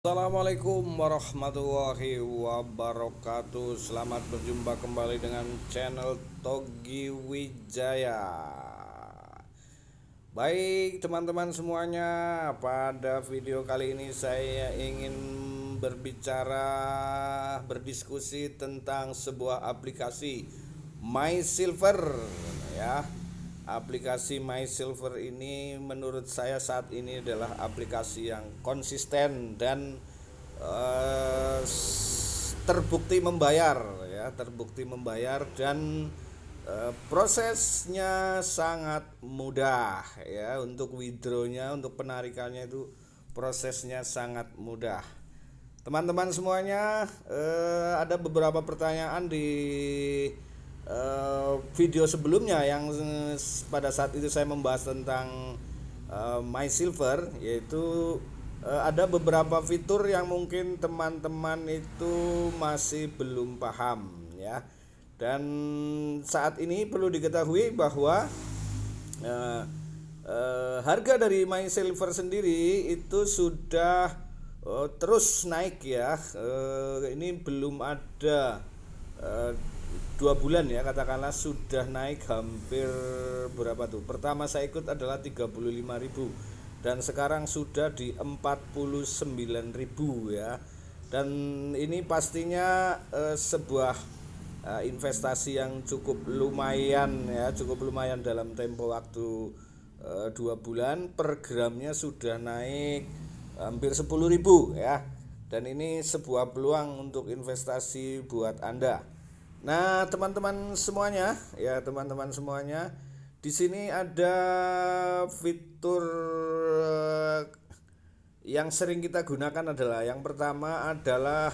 Assalamualaikum warahmatullahi wabarakatuh. Selamat berjumpa kembali dengan channel Togi Wijaya. Baik teman-teman semuanya, pada video kali ini saya ingin berdiskusi tentang sebuah aplikasi My Silver ya. Aplikasi My Silver ini menurut saya saat ini adalah aplikasi yang konsisten dan eh, terbukti membayar ya, terbukti membayar dan prosesnya sangat mudah ya. Untuk withdrawnya, untuk penarikannya itu prosesnya sangat mudah. Teman-teman semuanya, ada beberapa pertanyaan di video sebelumnya yang pada saat itu saya membahas tentang My Silver, yaitu ada beberapa fitur yang mungkin teman-teman itu masih belum paham ya. Dan saat ini perlu diketahui bahwa eh, harga dari My Silver sendiri itu sudah terus naik ya. Ini belum ada 2 bulan ya, katakanlah sudah naik hampir berapa tuh. Pertama saya ikut adalah 35.000 dan sekarang sudah di 49.000 ya. Dan ini pastinya sebuah investasi yang cukup lumayan ya, cukup lumayan dalam tempo waktu 2 bulan. Per gramnya sudah naik hampir 10.000 ya. Dan ini sebuah peluang untuk investasi buat Anda. Nah, teman-teman semuanya, ya teman-teman semuanya, di sini ada fitur yang sering kita gunakan adalah yang pertama adalah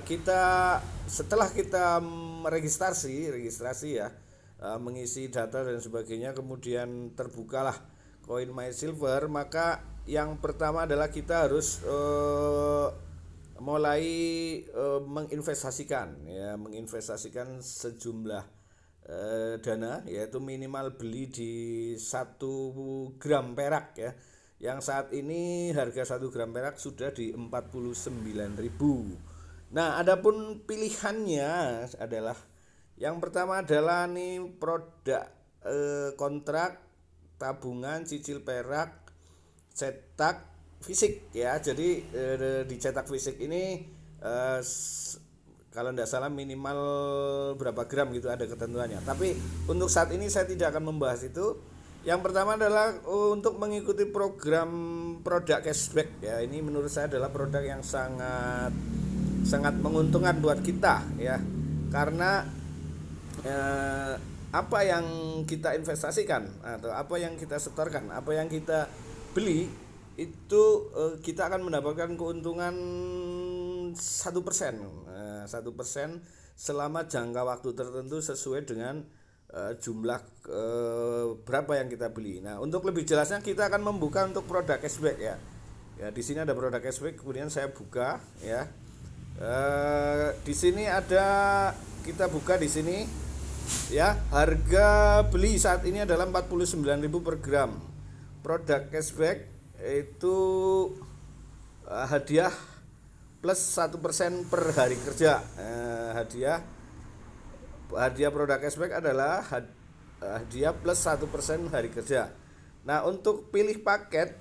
kita setelah kita registrasi ya, mengisi data dan sebagainya, kemudian terbukalah koin My Silver, maka yang pertama adalah kita harus mulai menginvestasikan sejumlah dana, yaitu minimal beli di 1 gram perak ya, yang saat ini harga 1 gram perak sudah di 49.000. Nah, adapun pilihannya adalah yang pertama adalah nih produk kontrak tabungan cicil perak cetak fisik ya. Jadi dicetak fisik ini kalau tidak salah minimal berapa gram gitu, ada ketentuannya. Tapi untuk saat ini saya tidak akan membahas itu. Yang pertama adalah untuk mengikuti program produk cashback ya. Ini menurut saya adalah produk yang sangat sangat menguntungkan buat kita ya. Karena apa yang kita investasikan atau apa yang kita setorkan, apa yang kita beli itu kita akan mendapatkan keuntungan 1%, 1% selama jangka waktu tertentu sesuai dengan jumlah berapa yang kita beli. Nah, untuk lebih jelasnya kita akan membuka untuk produk cashback ya. Ya, di sini ada produk cashback, kemudian saya buka ya. Di sini ada, kita buka di sini ya, harga beli saat ini adalah 49.000 per gram. Produk cashback itu hadiah plus 1% per hari kerja. Hadiah produk cashback adalah hadiah plus 1% hari kerja. Nah, untuk pilih paket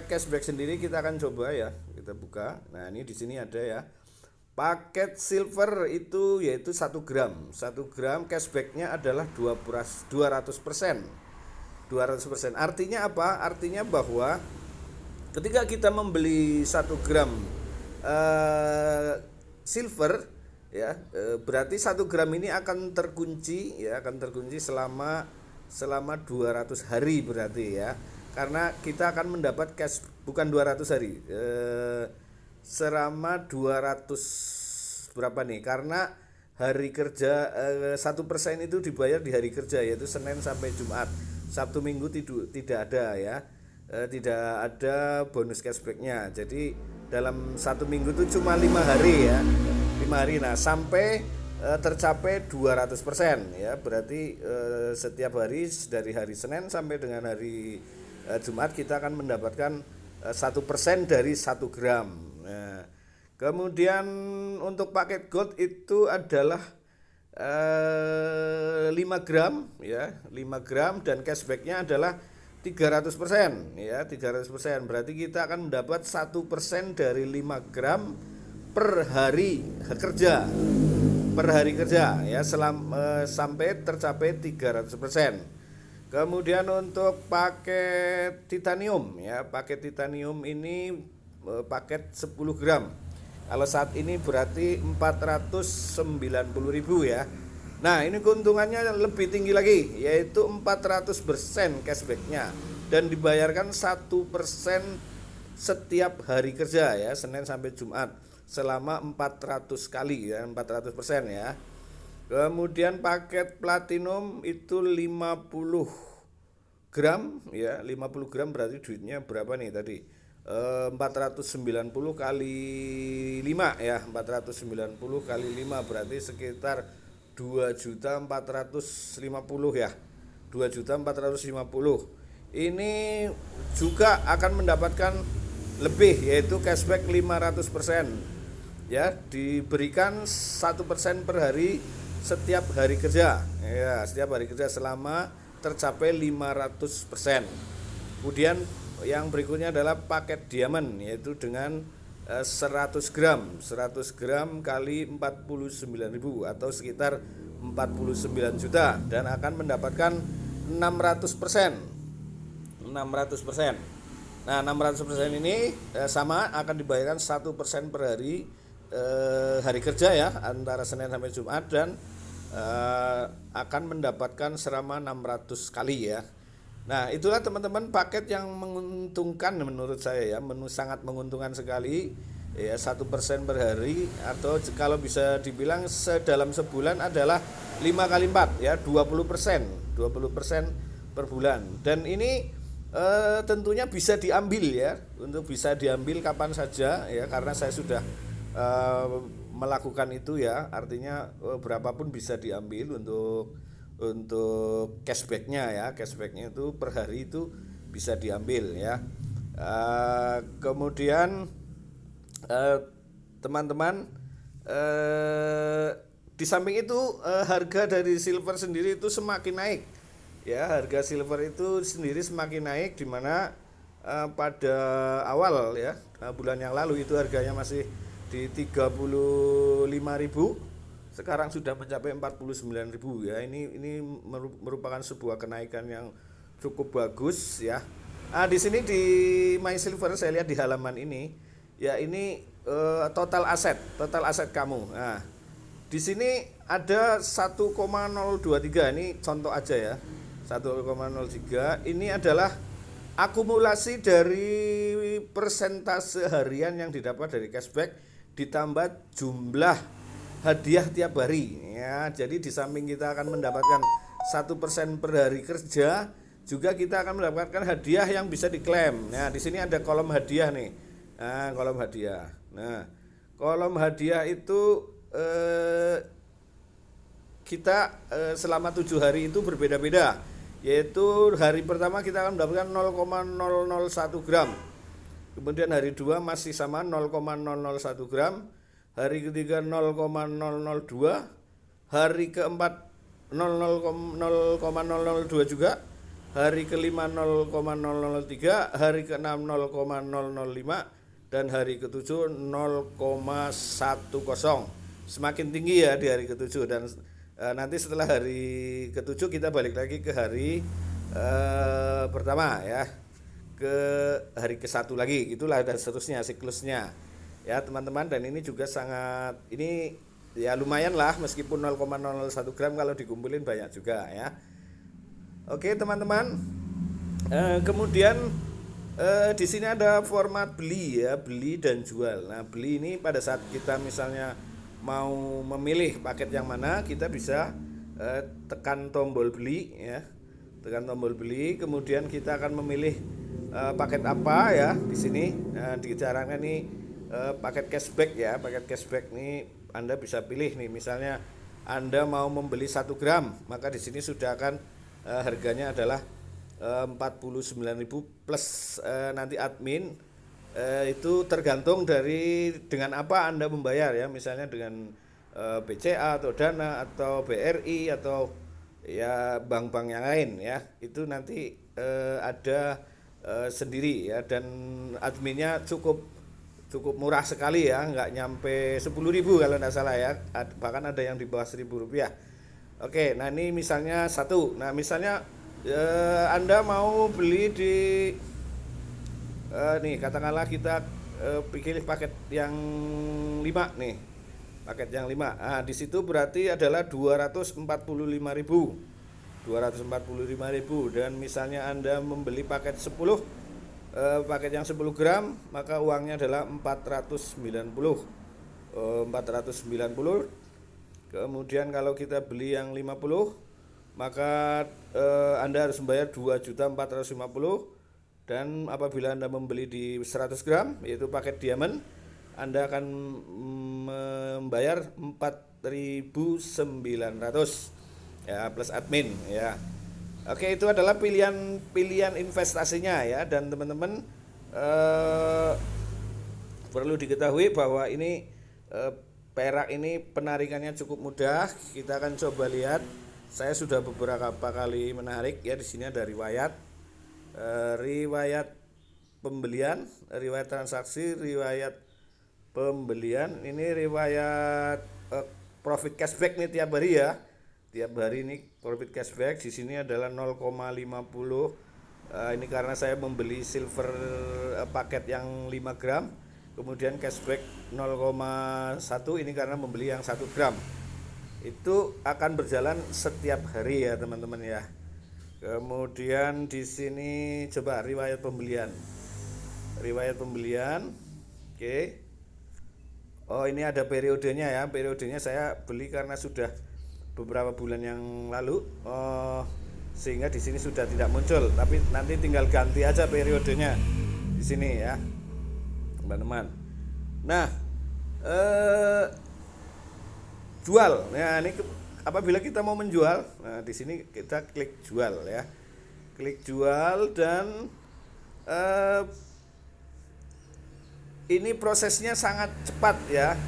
cashback sendiri kita akan coba ya. Kita buka. Nah, ini di sini ada ya. Paket silver itu yaitu 1 gram. 1 gram cashbacknya adalah 200%. 200%. Artinya apa? Artinya bahwa ketika kita membeli 1 gram silver ya, berarti 1 gram ini akan terkunci ya, akan terkunci selama 200 hari berarti ya. Karena kita akan mendapat cash bukan 200 hari. Selama 200 berapa nih? Karena hari kerja 1% itu dibayar di hari kerja, yaitu Senin sampai Jumat. Sabtu Minggu tidak ada ya. Tidak ada bonus cashbacknya. Jadi dalam 1 minggu itu cuma 5 hari ya, 5 hari. Nah, sampai tercapai 200% ya, berarti setiap hari dari hari Senin sampai dengan hari Jumat kita akan mendapatkan 1% dari 1 gram. Nah, kemudian untuk paket gold itu adalah 5 gram ya, 5 gram dan cashbacknya adalah 300% ya, 300%. Berarti kita akan mendapat 1% dari 5 gram per hari kerja. Per hari kerja ya, sampai tercapai 300%. Kemudian untuk paket titanium ya, paket titanium ini paket 10 gram. Kalau saat ini berarti 490.000 ya. Nah, ini keuntungannya lebih tinggi lagi, yaitu 400% cashbacknya dan dibayarkan 1% setiap hari kerja ya, Senin sampai Jumat selama 400 kali ya, 400% ya. Kemudian paket platinum itu 50 gram ya, 50 gram berarti duitnya berapa nih tadi? 490 kali 5 ya, 490 kali 5 berarti sekitar 2.450.000 ya, 2.450.000. Ini juga akan mendapatkan lebih, yaitu cashback 500% ya, diberikan 1% per hari setiap hari kerja ya, setiap hari kerja selama tercapai 500%. Kemudian yang berikutnya adalah paket diamond, yaitu dengan 100 gram kali 49.000 atau sekitar 49 juta dan akan mendapatkan 600%. Nah, 600% ini sama akan dibayarkan 1% per hari hari kerja ya, antara Senin sampai Jumat dan akan mendapatkan selama 600 kali ya. Nah, itulah teman-teman paket yang menguntungkan menurut saya ya, sangat menguntungkan sekali ya, 1% per hari, atau kalau bisa dibilang dalam sebulan adalah 5 kali 4 ya, 20% per bulan. Dan ini tentunya bisa diambil ya, untuk bisa diambil kapan saja ya, karena saya sudah melakukan itu ya, artinya berapapun bisa diambil untuk cashbacknya ya, cashbacknya itu per hari itu bisa diambil ya. Kemudian teman-teman, di samping itu harga dari silver sendiri itu semakin naik ya, harga silver itu sendiri semakin naik, dimana pada awal ya, bulan yang lalu itu harganya masih di 35.000, sekarang sudah mencapai 49.000 ya. Ini merupakan sebuah kenaikan yang cukup bagus ya. Di sini di My Silver saya lihat di halaman ini ya, ini total aset kamu. Nah, di sini ada 1,023, ini contoh aja ya. 1,03 ini adalah akumulasi dari persentase harian yang didapat dari cashback ditambah jumlah hadiah tiap hari ya. Jadi di samping kita akan mendapatkan 1% per hari kerja, juga kita akan mendapatkan hadiah yang bisa diklaim. Nah, di sini ada kolom hadiah nih. Nah, kolom hadiah. Nah, kolom hadiah itu kita selama 7 hari itu berbeda-beda. Yaitu hari pertama kita akan mendapatkan 0,001 gram. Kemudian hari 2 masih sama 0,001 gram. Hari ketiga 0,002, hari keempat 0,002 juga, hari kelima 0,003, hari keenam 0,005, dan hari ketujuh 0,10. Semakin tinggi ya di hari ketujuh, dan nanti setelah hari ketujuh kita balik lagi ke hari pertama ya, ke hari ke-1 lagi, itulah dan seterusnya siklusnya ya teman-teman. Dan ini juga sangat, ini ya lumayan lah, meskipun 0,001 gram kalau dikumpulin banyak juga ya. Oke teman-teman, kemudian di sini ada format beli ya, beli dan jual. Nah, beli ini pada saat kita misalnya mau memilih paket yang mana, kita bisa tekan tombol beli ya, tekan tombol beli, kemudian kita akan memilih paket apa ya di sini. Nah, disarankan nih paket cashback ya, paket cashback nih Anda bisa pilih nih, misalnya Anda mau membeli 1 gram, maka di sini sudah akan harganya adalah 49.000 plus nanti admin Itu tergantung dari dengan apa Anda membayar ya, misalnya dengan BCA atau Dana atau BRI atau ya bank-bank yang lain ya. Itu nanti ada sendiri ya, dan adminnya cukup cukup murah sekali ya, nggak nyampe 10.000 kalau nggak salah ya. Bahkan ada yang di bawah 1.000 rupiah. Oke, nah ini misalnya satu. Nah misalnya Anda mau beli di nih katakanlah kita pilih paket yang 5 nih. Paket yang 5. Nah, di situ berarti adalah 245.000. 245.000 dan misalnya Anda membeli paket 10 paket yang 10 gram, maka uangnya adalah 490. 490. Kemudian kalau kita beli yang 50, maka Anda harus membayar 2.450.000. Dan apabila Anda membeli di 100 gram, yaitu paket diamond, Anda akan membayar 4.900 ya, plus admin ya. Oke, itu adalah pilihan investasinya ya, dan teman-teman perlu diketahui bahwa ini perak ini penarikannya cukup mudah. Kita akan coba lihat. Saya sudah beberapa kali menarik ya. Di sini ada riwayat pembelian, riwayat transaksi, riwayat pembelian. Ini riwayat profit cashback nih tiap hari ya. Tiap hari ini profit cashback di sini adalah 0,50. Ini karena saya membeli silver paket yang 5 gram. Kemudian cashback 0,1 ini karena membeli yang 1 gram. Itu akan berjalan setiap hari ya teman-teman ya. Kemudian di sini coba riwayat pembelian. Riwayat pembelian. Oke. Oh, ini ada periodenya ya. Periodenya saya beli karena sudah beberapa bulan yang lalu. Sehingga di sini sudah tidak muncul, tapi nanti tinggal ganti aja periodenya di sini ya, teman-teman. Nah, jual. Nah, ini apabila kita mau menjual, nah di sini kita klik jual ya. Klik jual dan ini prosesnya sangat cepat ya.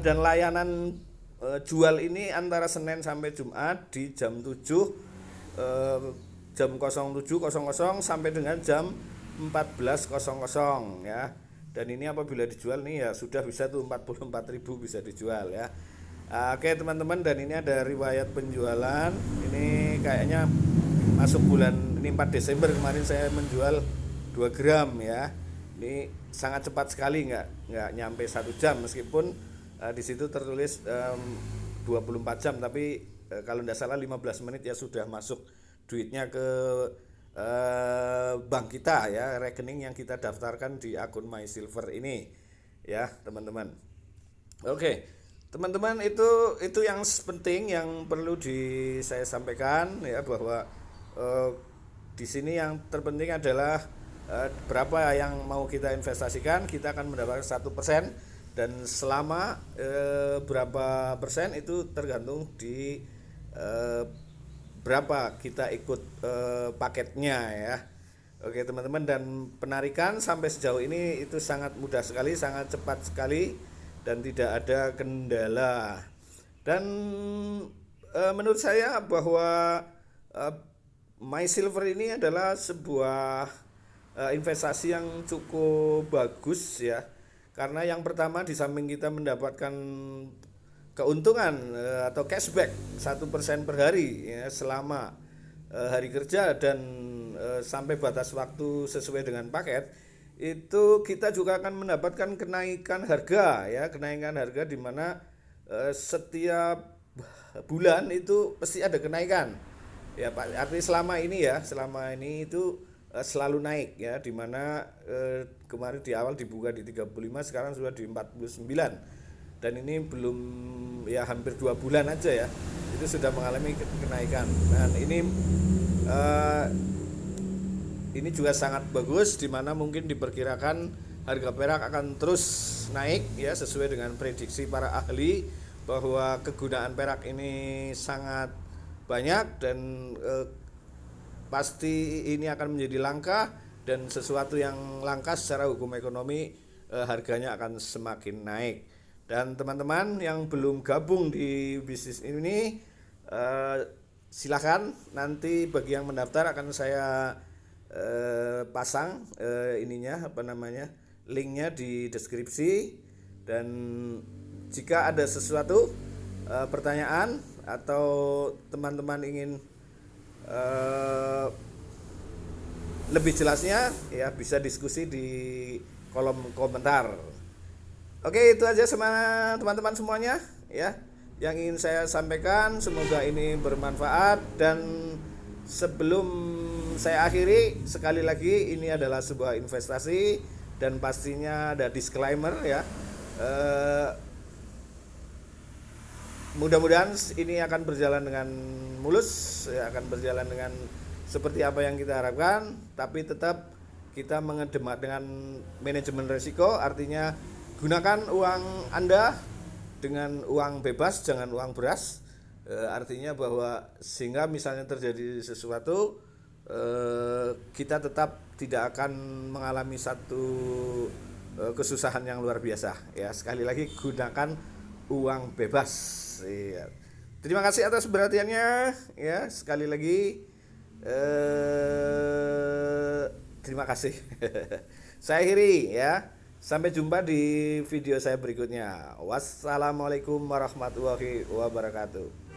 Dan layanan jual ini antara Senin sampai Jumat di jam 7 jam 07.00 sampai dengan jam 14.00 ya. Dan ini apabila dijual nih ya sudah bisa tuh 44.000 bisa dijual ya. Oke teman-teman, dan ini ada riwayat penjualan. Ini kayaknya masuk bulan ini 4 Desember kemarin saya menjual 2 gram ya. Ini sangat cepat sekali, nggak nyampe 1 jam meskipun di situ tertulis 24 jam, tapi kalau tidak salah 15 menit ya sudah masuk duitnya ke bank kita ya, rekening yang kita daftarkan di akun MySilver ini ya teman-teman. Oke teman-teman, itu yang penting yang perlu saya sampaikan ya, bahwa di sini yang terpenting adalah berapa yang mau kita investasikan. Kita akan mendapatkan 1%, dan selama berapa persen itu tergantung di berapa kita ikut paketnya ya. Oke teman-teman, dan penarikan sampai sejauh ini itu sangat mudah sekali, sangat cepat sekali, dan tidak ada kendala. Dan menurut saya bahwa MySilver ini adalah sebuah investasi yang cukup bagus ya, karena yang pertama di samping kita mendapatkan keuntungan atau cashback 1% per hari ya, selama hari kerja dan sampai batas waktu sesuai dengan paket, itu kita juga akan mendapatkan kenaikan harga ya, kenaikan harga di mana setiap bulan itu pasti ada kenaikan ya Pak. Artinya selama ini itu selalu naik ya, di mana kemarin di awal dibuka di 35, sekarang sudah di 49. Dan ini belum ya hampir 2 bulan aja ya, itu sudah mengalami kenaikan. Dan ini juga sangat bagus, di mana mungkin diperkirakan harga perak akan terus naik ya, sesuai dengan prediksi para ahli bahwa kegunaan perak ini sangat banyak dan pasti ini akan menjadi langka, dan sesuatu yang langka secara hukum ekonomi harganya akan semakin naik. Dan teman-teman yang belum gabung di bisnis ini silakan, nanti bagi yang mendaftar akan saya pasang linknya di deskripsi. Dan jika ada sesuatu pertanyaan atau teman-teman ingin lebih jelasnya, ya bisa diskusi di kolom komentar. Oke, itu aja sama teman-teman semuanya ya yang ingin saya sampaikan. Semoga ini bermanfaat, dan sebelum saya akhiri, sekali lagi ini adalah sebuah investasi dan pastinya ada disclaimer ya. Mudah-mudahan ini akan berjalan dengan mulus, ya, akan berjalan dengan seperti apa yang kita harapkan, tapi tetap kita mengedemak dengan manajemen risiko, artinya gunakan uang Anda dengan uang bebas, jangan uang beras. Artinya bahwa sehingga misalnya terjadi sesuatu, kita tetap tidak akan mengalami satu kesusahan yang luar biasa. Ya, sekali lagi gunakan uang bebas. Ya. Terima kasih atas perhatiannya. Ya, sekali lagi terima kasih. Saya akhiri ya. Sampai jumpa di video saya berikutnya. Wassalamualaikum warahmatullahi wabarakatuh.